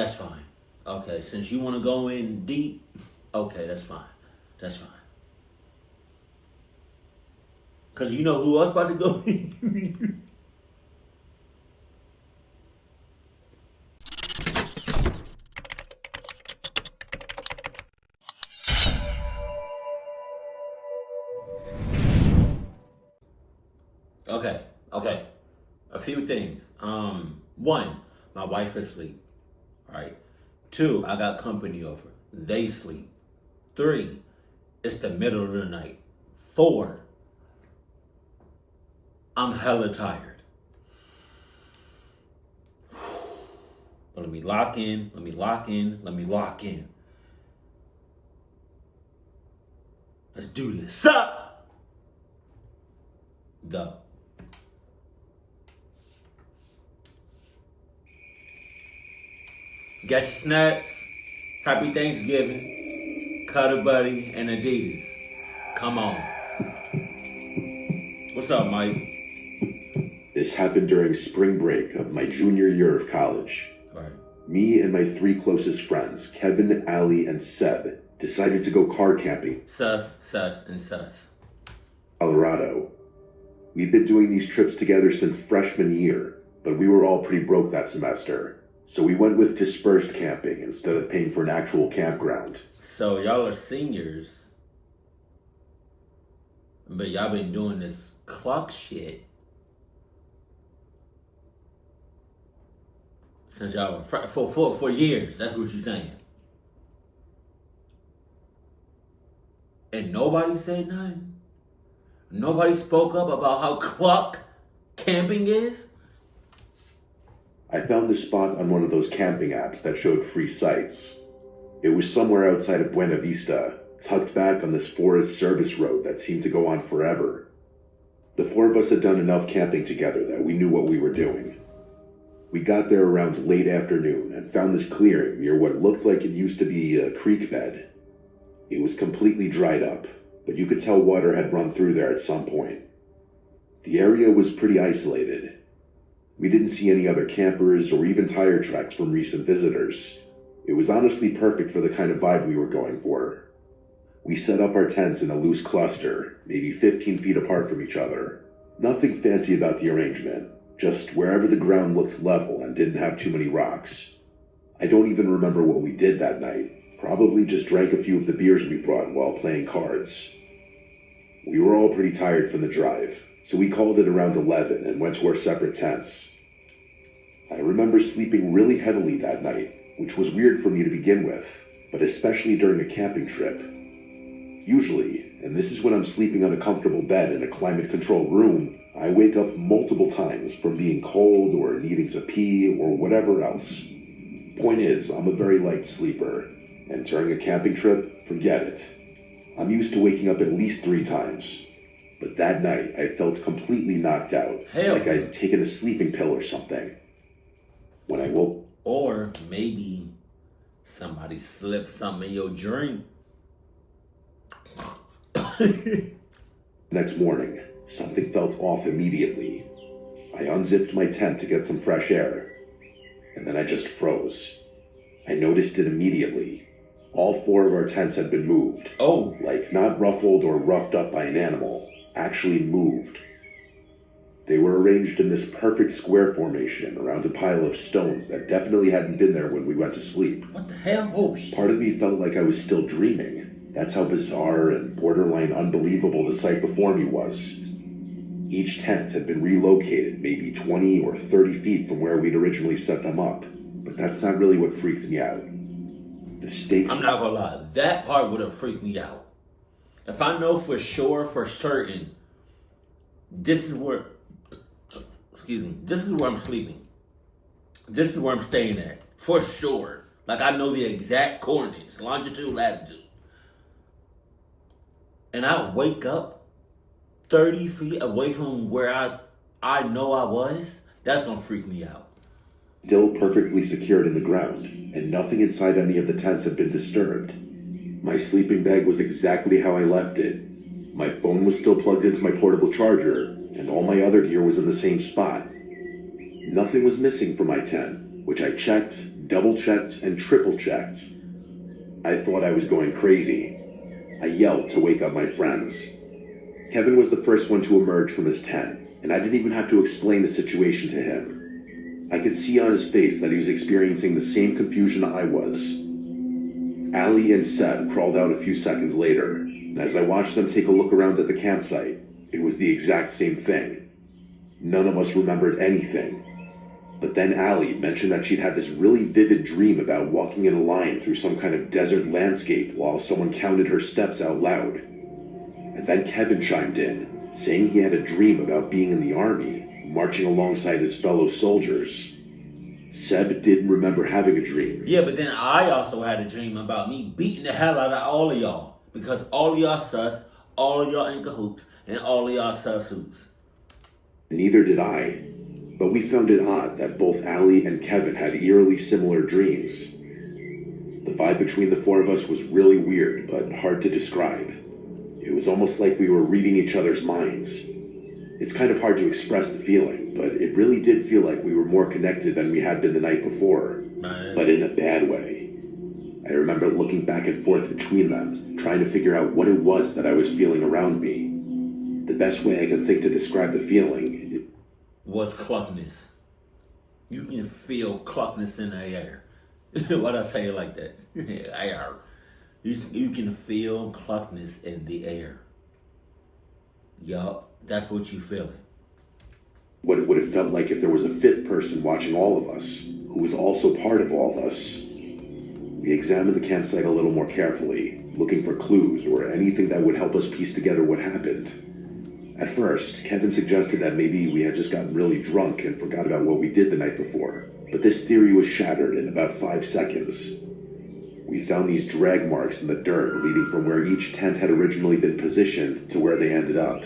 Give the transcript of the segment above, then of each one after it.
That's fine. Okay, since you want to go in deep, okay, that's fine. That's fine. Because you know who else about to go in? Okay. A few things. One, my wife is asleep. All right. Two, I got company over. They sleep. Three, it's the middle of the night. Four, I'm hella tired. But let me lock in. Let's do this. Sup? Go. Got your snacks. Happy Thanksgiving. Cuddle Buddy and Adidas. Come on. What's up, Mike? This happened during spring break of my junior year of college. Right. Me and my three closest friends, Kevin, Ali, and Seb, decided to go car camping. Sus. Colorado. We'd been doing these trips together since freshman year, but we were all pretty broke that semester. So we went with dispersed camping instead of paying for an actual campground. So y'all are seniors, but y'all been doing this clock shit since y'all were for years. That's what you're saying. And nobody said nothing. Nobody spoke up about how clock camping is. I found this spot on one of those camping apps that showed free sites. It was somewhere outside of Buena Vista, tucked back on this forest service road that seemed to go on forever. The four of us had done enough camping together that we knew what we were doing. We got there around late afternoon and found this clearing near what looked like it used to be a creek bed. It was completely dried up, but you could tell water had run through there at some point. The area was pretty isolated. We didn't see any other campers or even tire tracks from recent visitors. It was honestly perfect for the kind of vibe we were going for. We set up our tents in a loose cluster, maybe 15 feet apart from each other. Nothing fancy about the arrangement, just wherever the ground looked level and didn't have too many rocks. I don't even remember what we did that night. Probably just drank a few of the beers we brought while playing cards. We were all pretty tired from the drive, so we called it around 11 and went to our separate tents. I remember sleeping really heavily that night, which was weird for me to begin with, but especially during a camping trip. Usually, and this is when I'm sleeping on a comfortable bed in a climate-controlled room, I wake up multiple times from being cold or needing to pee or whatever else. Point is, I'm a very light sleeper, and during a camping trip, forget it. I'm used to waking up at least 3 times. But that night, I felt completely knocked out, like I'd taken a sleeping pill or something. When I woke... Or maybe somebody slipped something in your drink. Next morning, something felt off immediately. I unzipped my tent to get some fresh air, and then I just froze. I noticed it immediately. All 4 of our tents had been moved. Oh. Like not ruffled or roughed up by an animal, actually moved. They were arranged in this perfect square formation around a pile of stones that definitely hadn't been there when we went to sleep. What the hell? Oh, shit. Part of me felt like I was still dreaming. That's how bizarre and borderline unbelievable the sight before me was. Each tent had been relocated maybe 20 or 30 feet from where we'd originally set them up. But that's not really what freaked me out. The stakes... I'm not gonna lie. That part would have freaked me out. If I know for sure, for certain, this is where I'm sleeping. This is where I'm staying at. For sure. Like I know the exact coordinates, longitude, latitude. And I wake up 30 feet away from where I know I was. That's gonna freak me out. Still perfectly secured in the ground, and nothing inside any of the tents had been disturbed. My sleeping bag was exactly how I left it. My phone was still plugged into my portable charger, and all my other gear was in the same spot. Nothing was missing from my tent, which I checked double-checked and triple-checked. I thought I was going crazy. I yelled to wake up my friends. Kevin was the first one to emerge from his tent, and I didn't even have to explain the situation to him. I could see on his face that he was experiencing the same confusion I was. Allie and Seb crawled out a few seconds later, and as I watched them take a look around at the campsite, it was the exact same thing. None of us remembered anything. But then Allie mentioned that she'd had this really vivid dream about walking in a line through some kind of desert landscape while someone counted her steps out loud. And then Kevin chimed in, saying he had a dream about being in the army, marching alongside his fellow soldiers. Seb didn't remember having a dream. Yeah, but then I also had a dream about me beating the hell out of all of y'all. Because all of y'all sus, all of y'all in cahoots, and all of y'all sus-hoots. Neither did I. But we found it odd that both Allie and Kevin had eerily similar dreams. The vibe between the four of us was really weird, but hard to describe. It was almost like we were reading each other's minds. It's kind of hard to express the feeling, but it really did feel like we were more connected than we had been the night before, but in a bad way. I remember looking back and forth between them, trying to figure out what it was that I was feeling around me. The best way I could think to describe the feeling was cluckness. You can feel cluckness in the air. Why'd I say it like that? Air. You can feel cluckness in the air. Yup, that's what you feeling. What it would have felt like if there was a fifth person watching all of us, who was also part of all of us. We examined the campsite a little more carefully, looking for clues or anything that would help us piece together what happened. At first, Kevin suggested that maybe we had just gotten really drunk and forgot about what we did the night before, but this theory was shattered in about 5 seconds. We found these drag marks in the dirt leading from where each tent had originally been positioned to where they ended up.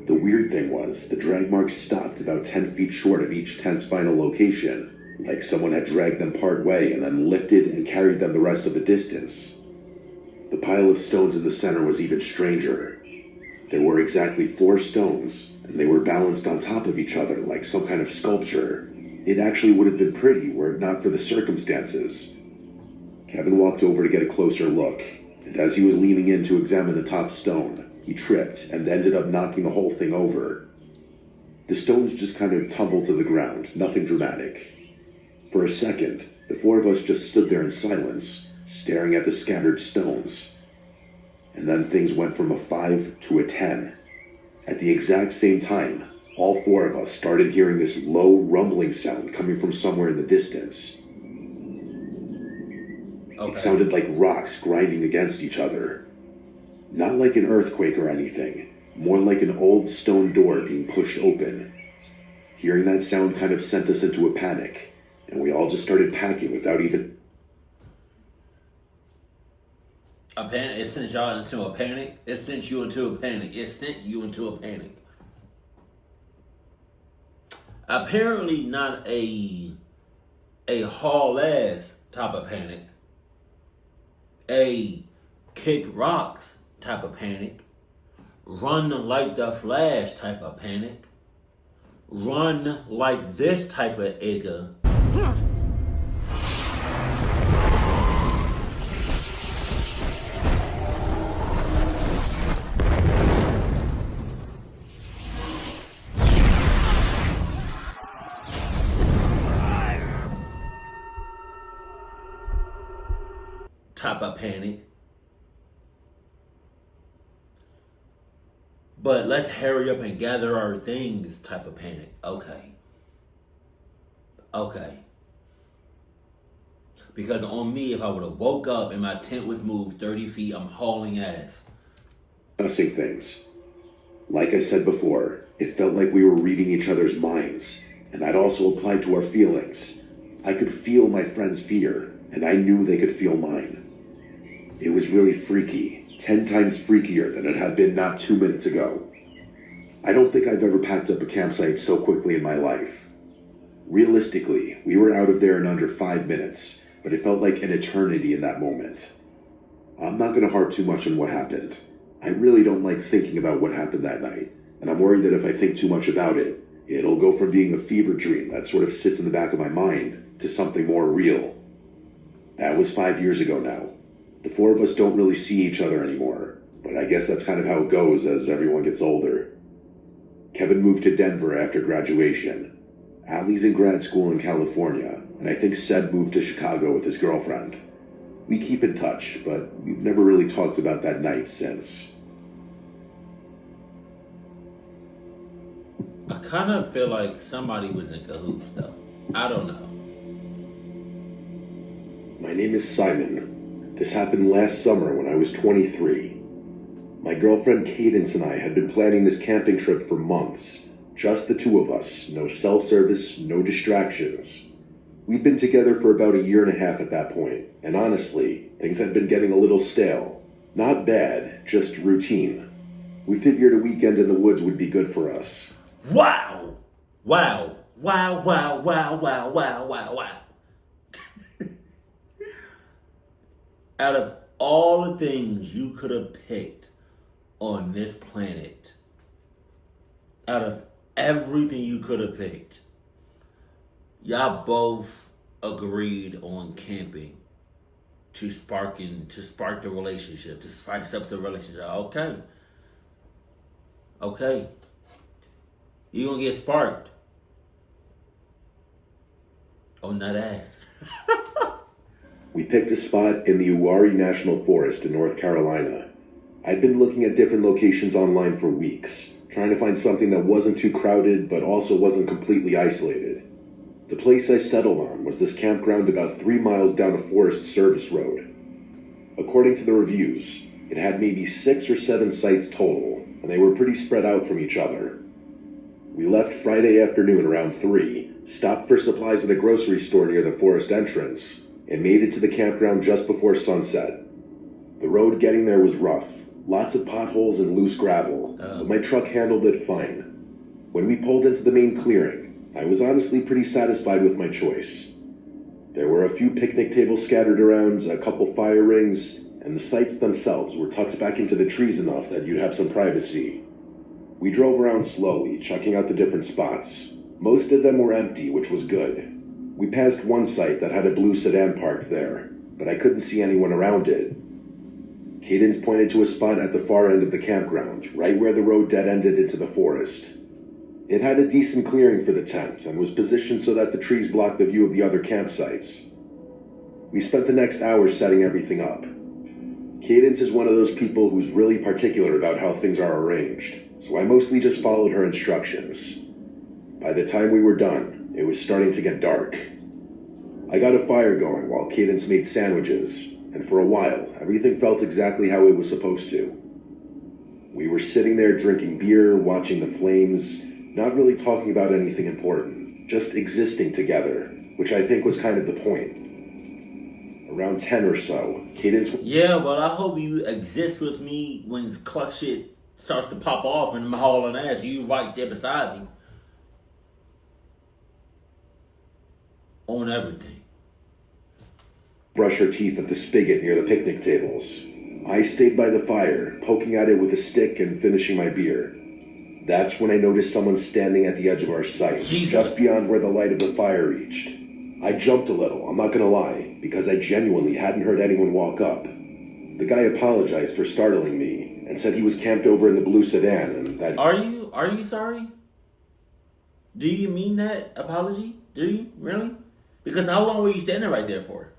The weird thing was, the drag marks stopped about 10 feet short of each tent's final location, like someone had dragged them part way and then lifted and carried them the rest of the distance. The pile of stones in the center was even stranger. There were exactly 4 stones, and they were balanced on top of each other like some kind of sculpture. It actually would have been pretty were it not for the circumstances. Kevin walked over to get a closer look, and as he was leaning in to examine the top stone, he tripped and ended up knocking the whole thing over. The stones just kind of tumbled to the ground, nothing dramatic. For a second, the 4 of us just stood there in silence, staring at the scattered stones. And then things went from a 5 to a 10. At the exact same time, all 4 of us started hearing this low rumbling sound coming from somewhere in the distance. Okay. It sounded like rocks grinding against each other. Not like an earthquake or anything, more like an old stone door being pushed open. Hearing that sound kind of sent us into a panic, and we all just started packing without even... A panic? It sent y'all into a panic? It sent you into a panic. It sent you into a panic. Apparently not a haul ass type of panic. A kick rocks type of panic. Run like the Flash type of panic. Run like this type of nigga. Type of panic. But let's hurry up and gather our things type of panic. Okay. Because on me, if I would have woke up and my tent was moved 30 feet, I'm hauling ass. Discussing things. Like I said before, it felt like we were reading each other's minds, and that also applied to our feelings. I could feel my friend's fear, and I knew they could feel mine. It was really freaky, 10 times freakier than it had been not 2 minutes ago. I don't think I've ever packed up a campsite so quickly in my life. Realistically, we were out of there in under 5 minutes, but it felt like an eternity in that moment. I'm not going to harp too much on what happened. I really don't like thinking about what happened that night, and I'm worried that if I think too much about it, it'll go from being a fever dream that sort of sits in the back of my mind to something more real. That was 5 years ago now. The four of us don't really see each other anymore, but I guess that's kind of how it goes as everyone gets older. Kevin moved to Denver after graduation. Allie's in grad school in California, and I think Seb moved to Chicago with his girlfriend. We keep in touch, but we've never really talked about that night since. I kind of feel like somebody was in cahoots, though. I don't know. My name is Simon. This happened last summer when I was 23. My girlfriend Cadence and I had been planning this camping trip for months. Just the two of us, no cell service, no distractions. We'd been together for about 1.5 years at that point, and honestly, things had been getting a little stale. Not bad, just routine. We figured a weekend in the woods would be good for us. Wow! Wow! Wow, wow, wow, wow, wow, wow, wow. Out of all the things you could have picked on this planet, out of everything you could have picked, y'all both agreed on camping to spark the relationship, to spice up the relationship. Okay. You gonna get sparked on that ass. We picked a spot in the Uwharrie National Forest in North Carolina. I'd been looking at different locations online for weeks, trying to find something that wasn't too crowded but also wasn't completely isolated. The place I settled on was this campground about 3 miles down a Forest Service road. According to the reviews, it had maybe 6 or 7 sites total, and they were pretty spread out from each other. We left Friday afternoon around 3, stopped for supplies at a grocery store near the forest entrance, and made it to the campground just before sunset. The road getting there was rough, lots of potholes and loose gravel, but my truck handled it fine. When we pulled into the main clearing, I was honestly pretty satisfied with my choice. There were a few picnic tables scattered around, a couple fire rings, and the sites themselves were tucked back into the trees enough that you'd have some privacy. We drove around slowly, checking out the different spots. Most of them were empty, which was good. We passed one site that had a blue sedan parked there, but I couldn't see anyone around it. Cadence pointed to a spot at the far end of the campground, right where the road dead-ended into the forest. It had a decent clearing for the tent and was positioned so that the trees blocked the view of the other campsites. We spent the next hour setting everything up. Cadence is one of those people who's really particular about how things are arranged, so I mostly just followed her instructions. By the time we were done, it was starting to get dark. I got a fire going while Cadence made sandwiches, and for a while, everything felt exactly how it was supposed to. We were sitting there drinking beer, watching the flames, not really talking about anything important, just existing together, which I think was kind of the point. Around 10 or so, Cadence... Yeah, well, I hope you exist with me when cluck shit starts to pop off and I'm hauling ass. You right there beside me. On everything. Brush her teeth at the spigot near the picnic tables. I stayed by the fire, poking at it with a stick and finishing my beer. That's when I noticed someone standing at the edge of our site, just beyond where the light of the fire reached. I jumped a little, I'm not gonna lie, because I genuinely hadn't heard anyone walk up. The guy apologized for startling me and said he was camped over in the blue sedan and that... Are you sorry? Do you mean that apology? Do you? Really? Because how long were you standing right there for?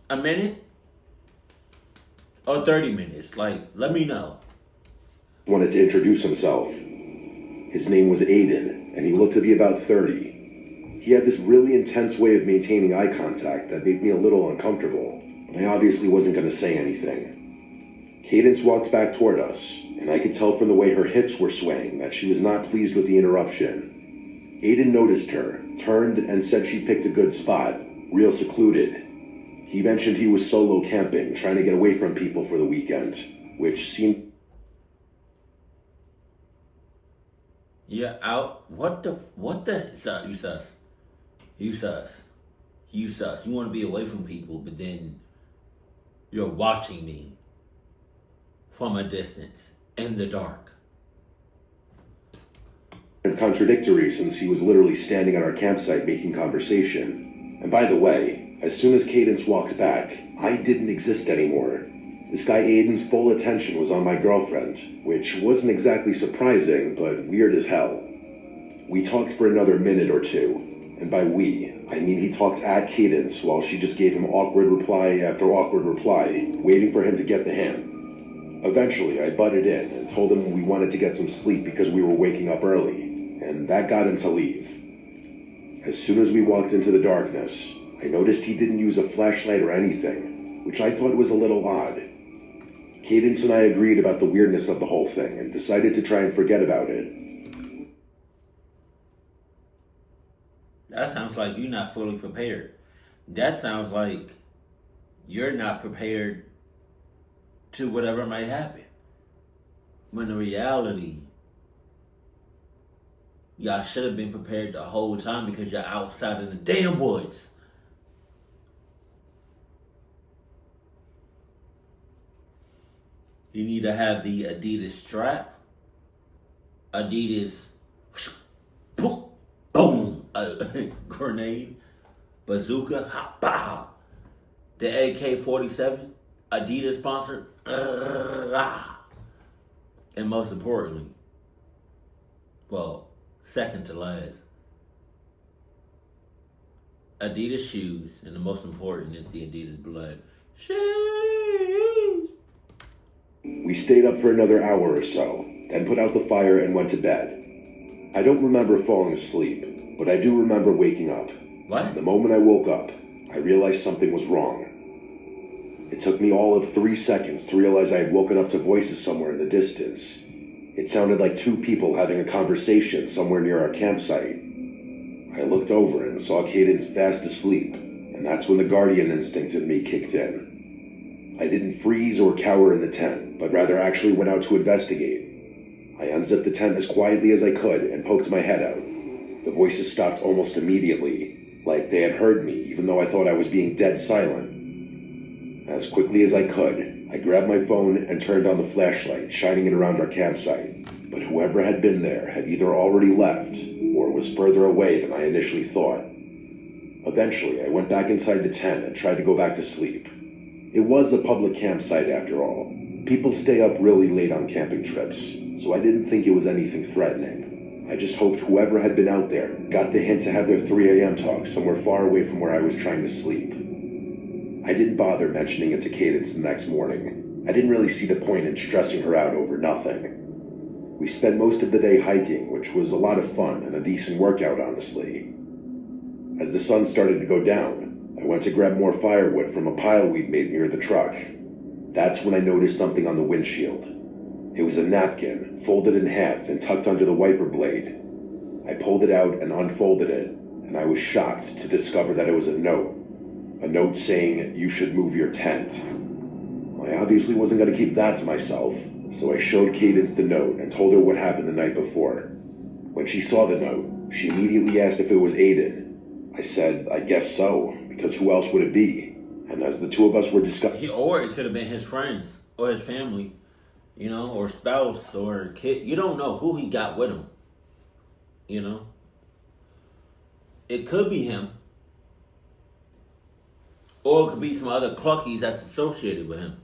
A minute? Or 30 minutes? Like, let me know. Wanted to introduce himself. His name was Aiden, and he looked to be about 30. He had this really intense way of maintaining eye contact that made me a little uncomfortable, but I obviously wasn't going to say anything. Cadence walked back toward us, and I could tell from the way her hips were swaying that she was not pleased with the interruption. Aiden noticed her, turned, and said she picked a good spot, real secluded. He mentioned he was solo camping, trying to get away from people for the weekend, which seemed... Yeah, out. What the? You sus. You sus. You sus. You want to be away from people, but then you're watching me from a distance in the dark. contradictory since he was literally standing at our campsite making conversation. And by the way, as soon as Cadence walked back, I didn't exist anymore. This guy Aiden's full attention was on my girlfriend, which wasn't exactly surprising, but weird as hell. We talked for another minute or two, and by we, I mean he talked at Cadence while she just gave him awkward reply after awkward reply, waiting for him to get the hint. Eventually, I butted in and told him we wanted to get some sleep because we were waking up early, and that got him to leave. As soon as we walked into the darkness, I noticed he didn't use a flashlight or anything, which I thought was a little odd. Cadence and I agreed about the weirdness of the whole thing and decided to try and forget about it. That sounds like you're not fully prepared. That sounds like you're not prepared to whatever might happen. When in reality, y'all should have been prepared the whole time because you're outside in the damn woods. You need to have the Adidas strap, Adidas, boom, boom, grenade, bazooka, ha, bah, the AK-47, Adidas sponsored, and most importantly, well, second to last, Adidas shoes, and the most important is the Adidas blood. Shoes. We stayed up for another hour or so, then put out the fire and went to bed. I don't remember falling asleep, but I do remember waking up. What? The moment I woke up, I realized something was wrong. It took me all of 3 seconds to realize I had woken up to voices somewhere in the distance. It sounded like two people having a conversation somewhere near our campsite. I looked over and saw Cadence fast asleep, and that's when the guardian instinct in me kicked in. I didn't freeze or cower in the tent, but rather actually went out to investigate. I unzipped the tent as quietly as I could and poked my head out. The voices stopped almost immediately, like they had heard me, even though I thought I was being dead silent. As quickly as I could, I grabbed my phone and turned on the flashlight, shining it around our campsite. But whoever had been there had either already left, or was further away than I initially thought. Eventually, I went back inside the tent and tried to go back to sleep. It was a public campsite after all. People stay up really late on camping trips, so I didn't think it was anything threatening. I just hoped whoever had been out there got the hint to have their 3 a.m. talk somewhere far away from where I was trying to sleep. I didn't bother mentioning it to Cadence the next morning. I didn't really see the point in stressing her out over nothing. We spent most of the day hiking, which was a lot of fun and a decent workout, honestly. As the sun started to go down, I went to grab more firewood from a pile we'd made near the truck. That's when I noticed something on the windshield. It was a napkin, folded in half and tucked under the wiper blade. I pulled it out and unfolded it, and I was shocked to discover that it was a note. A note saying, "You should move your tent." I obviously wasn't going to keep that to myself, so I showed Cadence the note and told her what happened the night before. When she saw the note, she immediately asked if it was Aiden. I said, I guess so, because who else would it be? And as the two of us were discussing... Or it could have been his friends, or his family, you know, or spouse, or kid. You don't know who he got with him, you know. It could be him. Or it could be some other cluckies that's associated with him.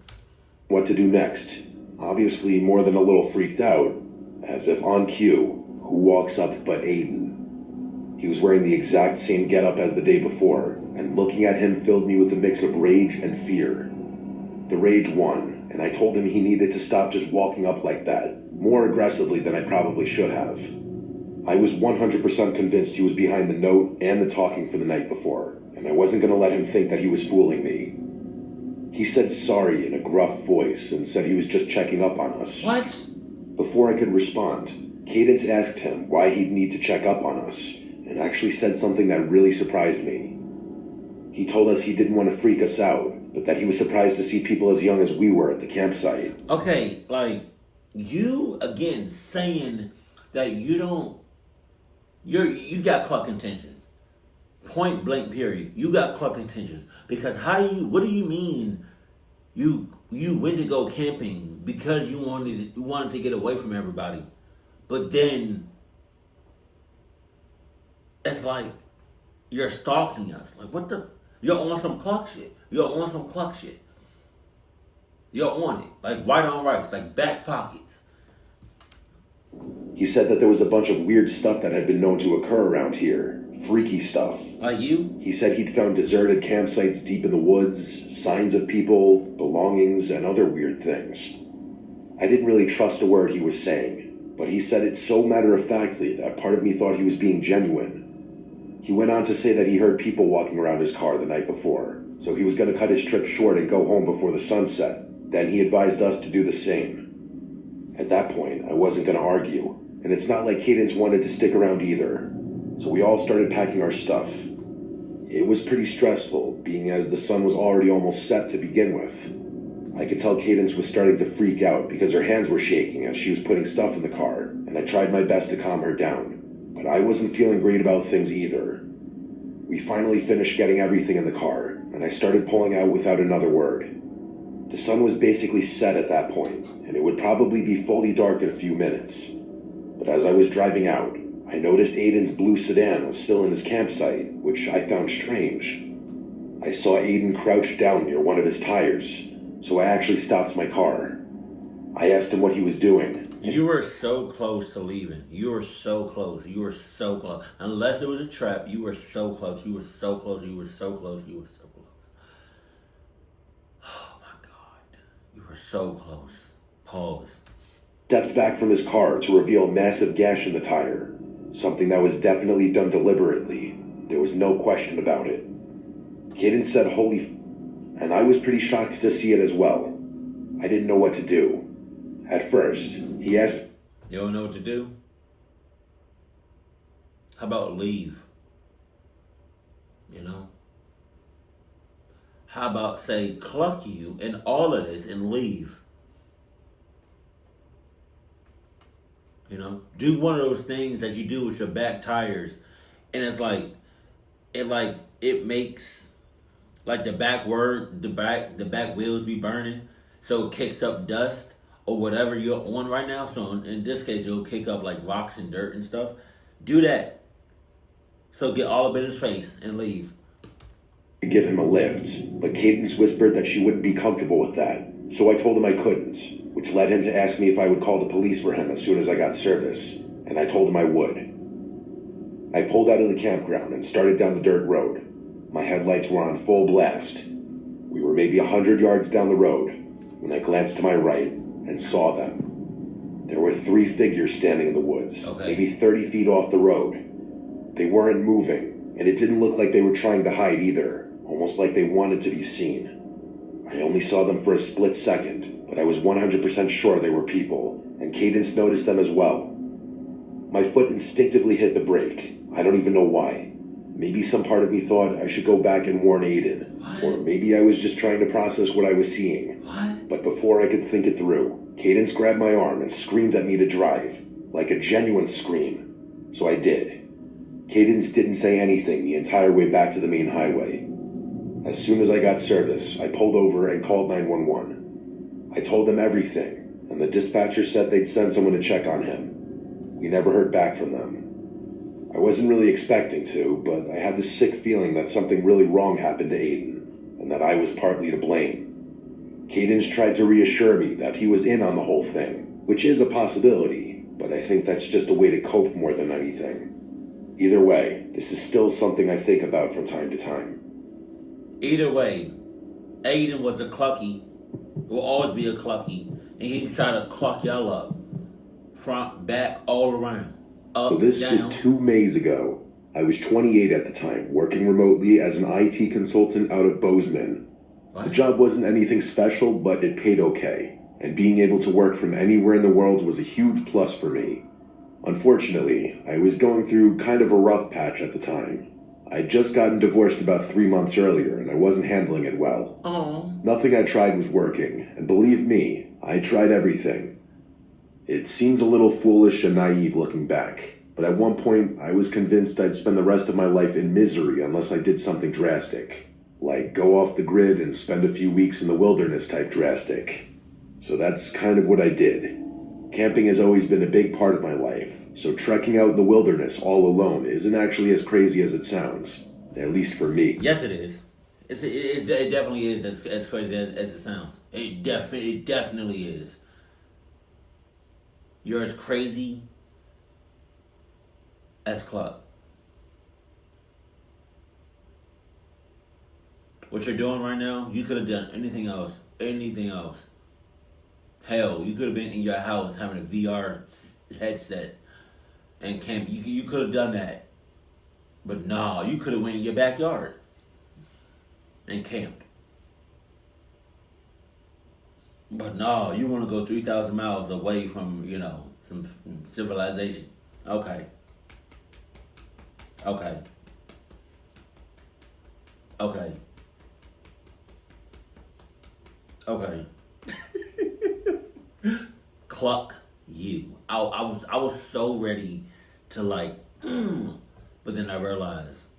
What to do next? Obviously more than a little freaked out, as if on cue, who walks up but Aiden? He was wearing the exact same getup as the day before, and looking at him filled me with a mix of rage and fear. The rage won, and I told him he needed to stop just walking up like that, more aggressively than I probably should have. I was 100% convinced he was behind the note and the talking for the night before, and I wasn't going to let him think that he was fooling me. He said sorry in a gruff voice and said he was just checking up on us. What? Before I could respond, Cadence asked him why he'd need to check up on us, and actually said something that really surprised me. He told us he didn't want to freak us out, but that he was surprised to see people as young as we were at the campsite. Okay, like, you, again, saying that you got cluck intentions. Point blank period. You got cluck intentions. Because what do you mean you went to go camping because you wanted to get away from everybody, but then it's like you're stalking us. Like, what the? You're on some clock shit. You're on some clock shit. You're on it. Like, white on rice. Like, back pockets. He said that there was a bunch of weird stuff that had been known to occur around here. Freaky stuff. Like you? He said he'd found deserted campsites deep in the woods, signs of people, belongings, and other weird things. I didn't really trust a word he was saying, but he said it so matter-of-factly that part of me thought he was being genuine. He went on to say that he heard people walking around his car the night before, so he was going to cut his trip short and go home before the sun set. Then he advised us to do the same. At that point, I wasn't going to argue, and it's not like Cadence wanted to stick around either, so we all started packing our stuff. It was pretty stressful, being as the sun was already almost set to begin with. I could tell Cadence was starting to freak out because her hands were shaking as she was putting stuff in the car, and I tried my best to calm her down, but I wasn't feeling great about things either. We finally finished getting everything in the car, and I started pulling out without another word. The sun was basically set at that point, and it would probably be fully dark in a few minutes. But as I was driving out, I noticed Aiden's blue sedan was still in his campsite, which I found strange. I saw Aiden crouched down near one of his tires, so I actually stopped my car. I asked him what he was doing. You were so close to leaving. You were so close. You were so close. Unless it was a trap, you were so close. You were so close. You were so close. You were so close. Oh my God. You were so close. Pause. Stepped back from his car to reveal a massive gash in the tire. Something that was definitely done deliberately. There was no question about it. Kaden said holy and I was pretty shocked to see it as well. I didn't know what to do. At first, he asked... You don't know what to do? How about leave? You know? How about say cluck you in all of this and leave? You know? Do one of those things that you do with your back tires and it's like it makes like the back wheels be burning, so it kicks up dust or whatever you're on right now. So in this case, it'll kick up like rocks and dirt and stuff. Do that. So get all up in his face and leave. To give him a lift, but Cadence whispered that she wouldn't be comfortable with that, so I told him I couldn't, which led him to ask me if I would call the police for him as soon as I got service, and I told him I would. I pulled out of the campground and started down the dirt road. My headlights were on full blast. We were maybe 100 yards down the road when I glanced to my right and saw them. There were 3 figures standing in the woods, maybe 30 feet off the road. They weren't moving, and it didn't look like they were trying to hide either, almost like they wanted to be seen. I only saw them for a split second, but I was 100% sure they were people, and Cadence noticed them as well. My foot instinctively hit the brake. I don't even know why. Maybe some part of me thought I should go back and warn Aiden. What? Or maybe I was just trying to process what I was seeing. What? But before I could think it through, Cadence grabbed my arm and screamed at me to drive, like a genuine scream. So I did. Cadence didn't say anything the entire way back to the main highway. As soon as I got service, I pulled over and called 911. I told them everything, and the dispatcher said they'd send someone to check on him. We never heard back from them. I wasn't really expecting to, but I had this sick feeling that something really wrong happened to Aiden, and that I was partly to blame. Cadence tried to reassure me that he was in on the whole thing, which is a possibility, but I think that's just a way to cope more than anything. Either way, this is still something I think about from time to time. Either way, Aiden was a clucky, will always be a clucky, and he tried to cluck y'all up. Front, back, all around. Up, so this down. was 2 Mays ago. I was 28 at the time, working remotely as an IT consultant out of Bozeman. What? The job wasn't anything special, but it paid okay, and being able to work from anywhere in the world was a huge plus for me. Unfortunately, I was going through kind of a rough patch at the time. I'd just gotten divorced about 3 months earlier, and I wasn't handling it well. Aww. Nothing I tried was working, and believe me, I tried everything. It seems a little foolish and naive looking back, but at one point I was convinced I'd spend the rest of my life in misery unless I did something drastic. Like go off the grid and spend a few weeks in the wilderness type drastic. So that's kind of what I did. Camping has always been a big part of my life, so trekking out in the wilderness all alone isn't actually as crazy as it sounds, at least for me. Yes, it is. It definitely is as crazy as it sounds. It definitely is. You're as crazy as Clark. What you're doing right now, you could have done anything else. Anything else. Hell, you could have been in your house having a VR headset and camp. You could have done that. But nah, you could have went in your backyard and camped. But no, you want to go 3,000 miles away from, some civilization. Okay. Cluck you. I was so ready to but then I realized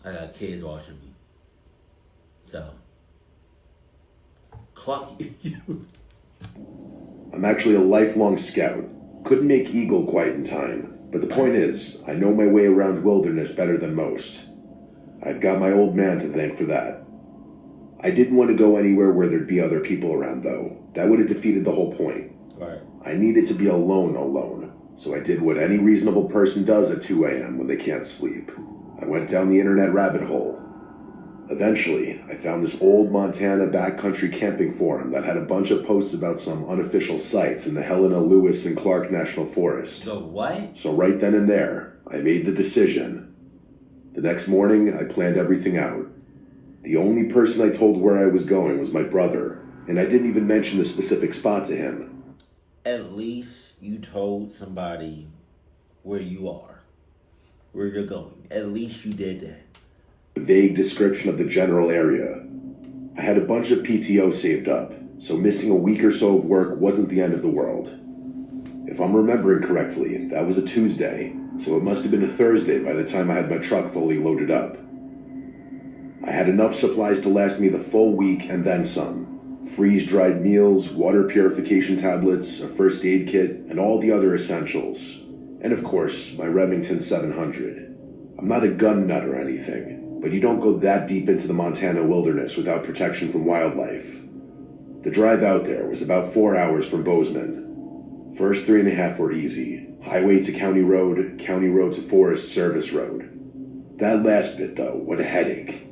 I got kids watching me. So cluck you. I'm actually a lifelong scout. Couldn't make Eagle quite in time, but the point is, I know my way around wilderness better than most. I've got my old man to thank for that. I didn't want to go anywhere where there'd be other people around, though. That would have defeated the whole point. Right. I needed to be alone, so I did what any reasonable person does at 2 a.m. when they can't sleep. I went down the internet rabbit hole. Eventually, I found this old Montana backcountry camping forum that had a bunch of posts about some unofficial sites in the Helena, Lewis, and Clark National Forest. The what? So right then and there, I made the decision. The next morning, I planned everything out. The only person I told where I was going was my brother, and I didn't even mention the specific spot to him. At least you told somebody where you are, where you're going. At least you did that. A vague description of the general area. I had a bunch of PTO saved up, so missing a week or so of work wasn't the end of the world. If I'm remembering correctly, that was a Tuesday, so it must have been a Thursday by the time I had my truck fully loaded up. I had enough supplies to last me the full week and then some. Freeze-dried meals, water purification tablets, a first aid kit, and all the other essentials. And of course, my Remington 700. I'm not a gun nut or anything, but you don't go that deep into the Montana wilderness without protection from wildlife. The drive out there was about 4 hours from Bozeman. First 3.5 were easy. Highway to county road to Forest Service road. That last bit though, what a headache.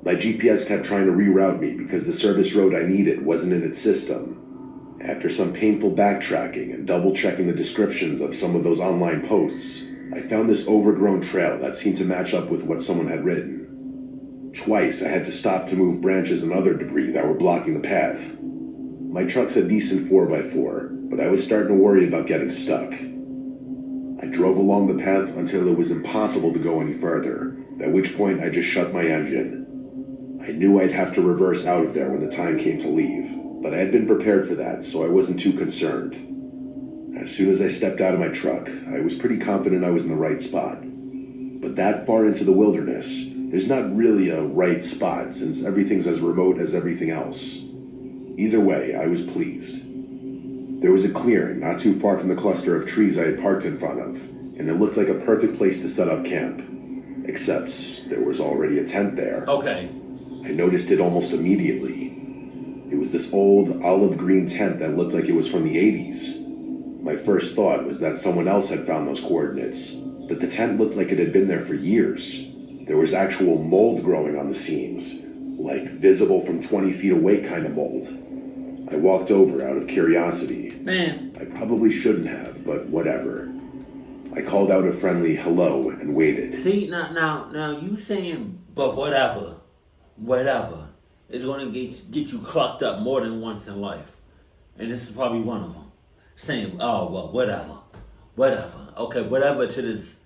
My GPS kept trying to reroute me because the service road I needed wasn't in its system. After some painful backtracking and double-checking the descriptions of some of those online posts, I found this overgrown trail that seemed to match up with what someone had written. Twice I had to stop to move branches and other debris that were blocking the path. My truck's a decent 4x4, but I was starting to worry about getting stuck. I drove along the path until it was impossible to go any further, at which point I just shut my engine. I knew I'd have to reverse out of there when the time came to leave, but I had been prepared for that, so I wasn't too concerned. As soon as I stepped out of my truck, I was pretty confident I was in the right spot. But that far into the wilderness, there's not really a right spot since everything's as remote as everything else. Either way, I was pleased. There was a clearing not too far from the cluster of trees I had parked in front of, and it looked like a perfect place to set up camp. Except there was already a tent there. Okay. I noticed it almost immediately. It was this old olive green tent that looked like it was from the 80s. My first thought was that someone else had found those coordinates, but the tent looked like it had been there for years. There was actual mold growing on the seams, like visible from 20 feet away kind of mold. I walked over out of curiosity. Man. I probably shouldn't have, but whatever. I called out a friendly hello and waited. See, now you saying, but whatever is going to get you clocked up more than once in life. And this is probably one of them. Saying, oh, well, whatever. Okay, whatever to this.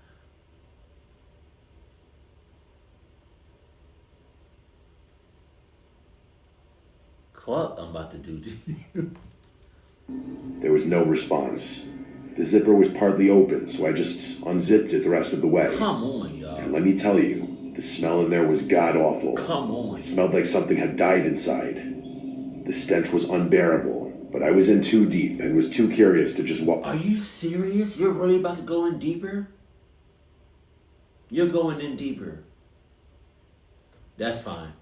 Cluck I'm about to do to you. There was no response. The zipper was partly open, so I just unzipped it the rest of the way. Come on, y'all. And let me tell you, the smell in there was god-awful. Come on. It smelled like something had died inside. The stench was unbearable, but I was in too deep and was too curious to just walk. Are you serious? You're really about to go in deeper? You're going in deeper. That's fine.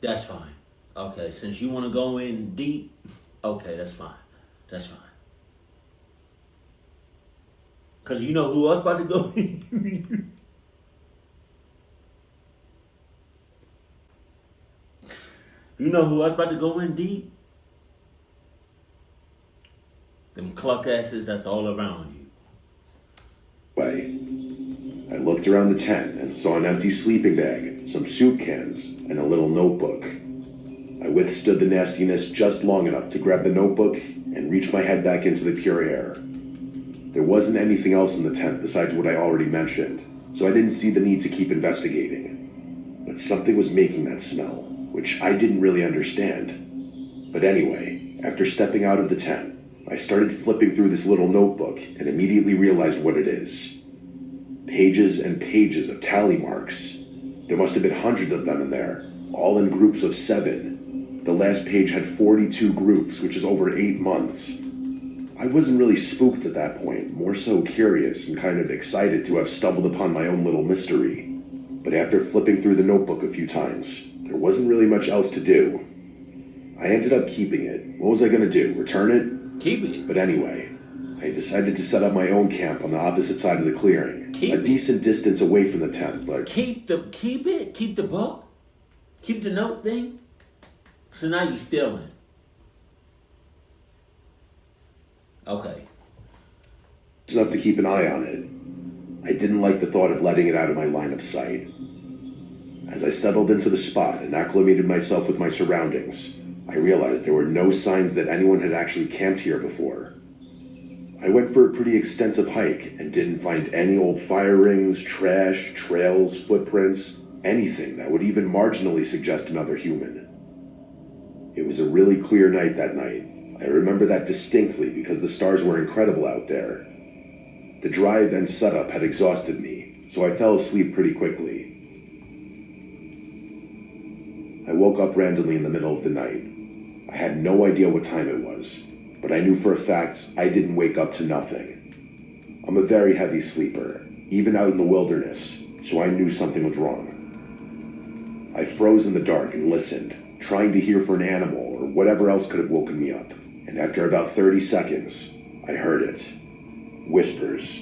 That's fine. Okay, since you want to go in deep, okay, that's fine. That's fine. Because you know who else about to go in? You know who else about to go in deep? Them cluck asses that's all around you. I looked around the tent and saw an empty sleeping bag, some soup cans, and a little notebook. I withstood the nastiness just long enough to grab the notebook and reach my head back into the pure air. There wasn't anything else in the tent besides what I already mentioned, so I didn't see the need to keep investigating. But something was making that smell, which I didn't really understand. But anyway, after stepping out of the tent, I started flipping through this little notebook and immediately realized what it is. Pages and pages of tally marks. There must have been hundreds of them in there, all in groups of 7. The last page had 42 groups, which is over 8 months. I wasn't really spooked at that point, more so curious and kind of excited to have stumbled upon my own little mystery. But after flipping through the notebook a few times, there wasn't really much else to do. I ended up keeping it. What was I going to do, return it? Keep it. But anyway, I decided to set up my own camp on the opposite side of the clearing. A decent distance away from the tent, but... Keep it? Keep the book? Keep the note thing? So now you stealing. Okay. It's enough to keep an eye on it. I didn't like the thought of letting it out of my line of sight. As I settled into the spot and acclimated myself with my surroundings, I realized there were no signs that anyone had actually camped here before. I went for a pretty extensive hike and didn't find any old fire rings, trash, trails, footprints, anything that would even marginally suggest another human. It was a really clear night that night. I remember that distinctly because the stars were incredible out there. The drive and setup had exhausted me, so I fell asleep pretty quickly. I woke up randomly in the middle of the night. I had no idea what time it was, but I knew for a fact I didn't wake up to nothing. I'm a very heavy sleeper, even out in the wilderness, so I knew something was wrong. I froze in the dark and listened, trying to hear for an animal or whatever else could have woken me up. And after about 30 seconds, I heard it. Whispers.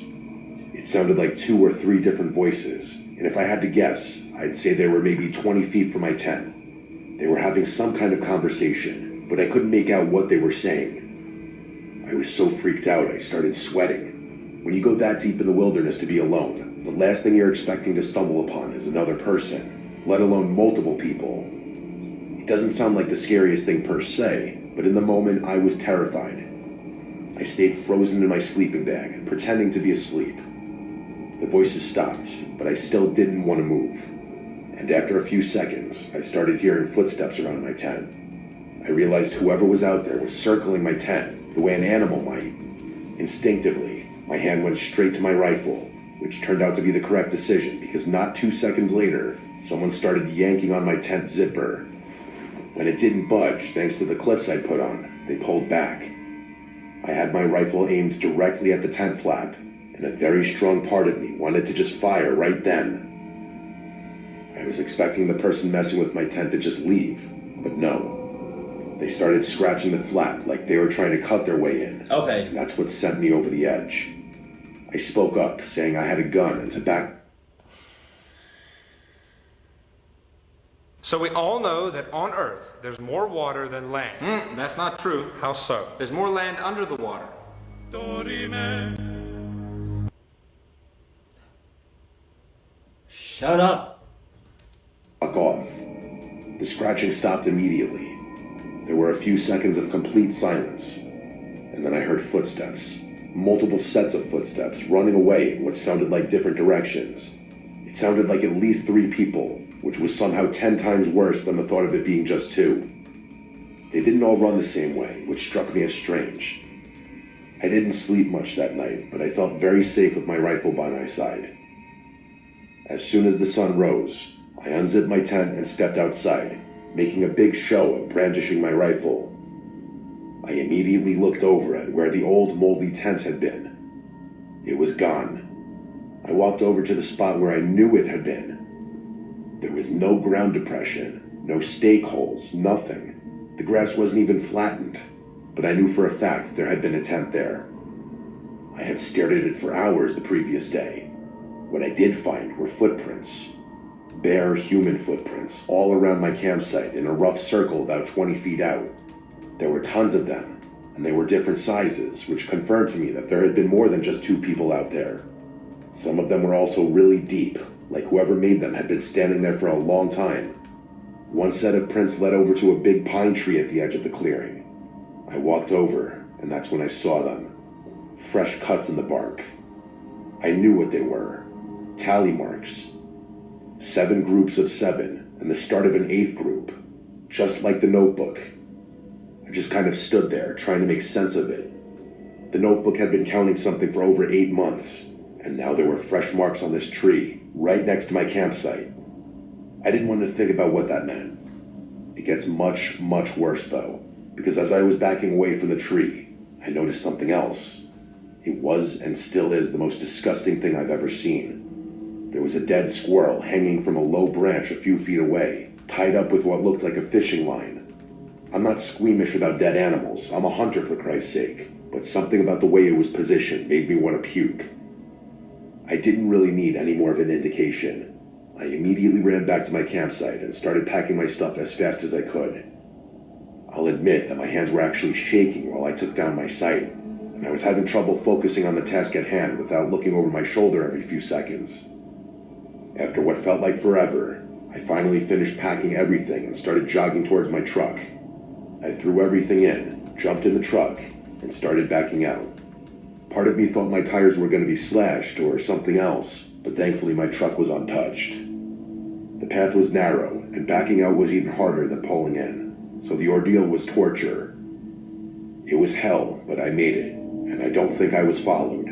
It sounded like 2 or 3 different voices, and if I had to guess, I'd say they were maybe 20 feet from my tent. They were having some kind of conversation, but I couldn't make out what they were saying. I was so freaked out I started sweating. When you go that deep in the wilderness to be alone, the last thing you're expecting to stumble upon is another person, let alone multiple people. It doesn't sound like the scariest thing per se, but in the moment I was terrified. I stayed frozen in my sleeping bag, pretending to be asleep. The voices stopped, but I still didn't want to move. And after a few seconds, I started hearing footsteps around my tent. I realized whoever was out there was circling my tent, the way an animal might. Instinctively, my hand went straight to my rifle, which turned out to be the correct decision because not 2 seconds later, someone started yanking on my tent zipper. When it didn't budge, thanks to the clips I put on, they pulled back. I had my rifle aimed directly at the tent flap, and a very strong part of me wanted to just fire right then. I was expecting the person messing with my tent to just leave, but no. They started scratching the flap like they were trying to cut their way in. Okay. And that's what sent me over the edge. I spoke up, saying I had a gun and to back... So we all know that on Earth, there's more water than land. That's not true. How so? There's more land under the water. Shut up. Fuck off. The scratching stopped immediately. There were a few seconds of complete silence, and then I heard footsteps. Multiple sets of footsteps running away in what sounded like different directions. It sounded like at least 3 people, which was somehow 10 times worse than the thought of it being just 2. They didn't all run the same way, which struck me as strange. I didn't sleep much that night, but I felt very safe with my rifle by my side. As soon as the sun rose, I unzipped my tent and stepped outside, making a big show of brandishing my rifle. I immediately looked over at where the old moldy tent had been. It was gone. I walked over to the spot where I knew it had been. There was no ground depression, no stake holes, nothing. The grass wasn't even flattened, but I knew for a fact there had been a tent there. I had stared at it for hours the previous day. What I did find were footprints. Bare human footprints, all around my campsite in a rough circle about 20 feet out. There were tons of them, and they were different sizes, which confirmed to me that there had been more than just 2 people out there. Some of them were also really deep, like whoever made them had been standing there for a long time. One set of prints led over to a big pine tree at the edge of the clearing. I walked over, and that's when I saw them. Fresh cuts in the bark. I knew what they were. Tally marks. 7 groups of 7, and the start of an 8th group. Just like the notebook. I just kind of stood there, trying to make sense of it. The notebook had been counting something for over 8 months, and now there were fresh marks on this tree, right next to my campsite. I didn't want to think about what that meant. It gets much, much worse though, because as I was backing away from the tree, I noticed something else. It was and still is the most disgusting thing I've ever seen. There was a dead squirrel hanging from a low branch a few feet away, tied up with what looked like a fishing line. I'm not squeamish about dead animals, I'm a hunter for Christ's sake, but something about the way it was positioned made me want to puke. I didn't really need any more of an indication. I immediately ran back to my campsite and started packing my stuff as fast as I could. I'll admit that my hands were actually shaking while I took down my sight, and I was having trouble focusing on the task at hand without looking over my shoulder every few seconds. After what felt like forever, I finally finished packing everything and started jogging towards my truck. I threw everything in, jumped in the truck, and started backing out. Part of me thought my tires were going to be slashed or something else, but thankfully my truck was untouched. The path was narrow, and backing out was even harder than pulling in, so the ordeal was torture. It was hell, but I made it, and I don't think I was followed.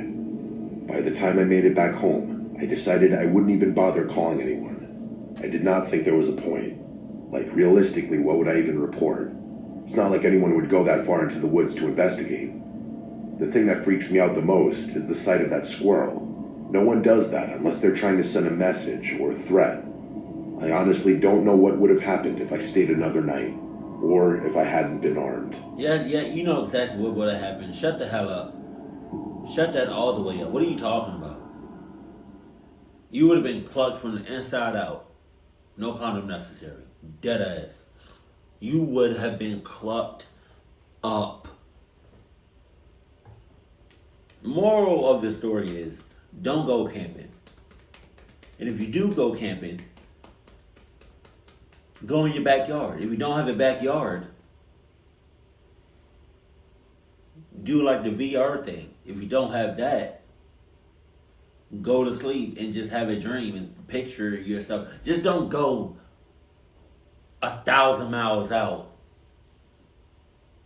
By the time I made it back home, I decided I wouldn't even bother calling anyone. I did not think there was a point. Like, realistically, what would I even report? It's not like anyone would go that far into the woods to investigate. The thing that freaks me out the most is the sight of that squirrel. No one does that unless they're trying to send a message or a threat. I honestly don't know what would have happened if I stayed another night, or if I hadn't been armed. Yeah, you know exactly what would have happened. Shut the hell up. Shut that all the way up. What are you talking about? You would have been plugged from the inside out. No condom necessary. Dead ass. You would have been clucked up. Moral of the story is, don't go camping. And if you do go camping, go in your backyard. If you don't have a backyard, do like the VR thing. If you don't have that, go to sleep and just have a dream and picture yourself. Just don't go 1,000 miles out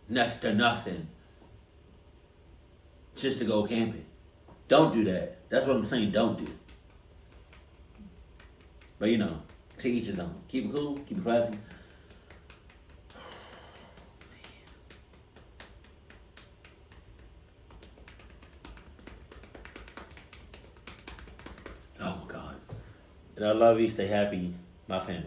next to nothing just to go camping. Don't do that. That's what I'm saying. Don't do. But you know, to each his own. Keep it cool. Keep it classy. Oh my God. And I love you. Stay happy. My family.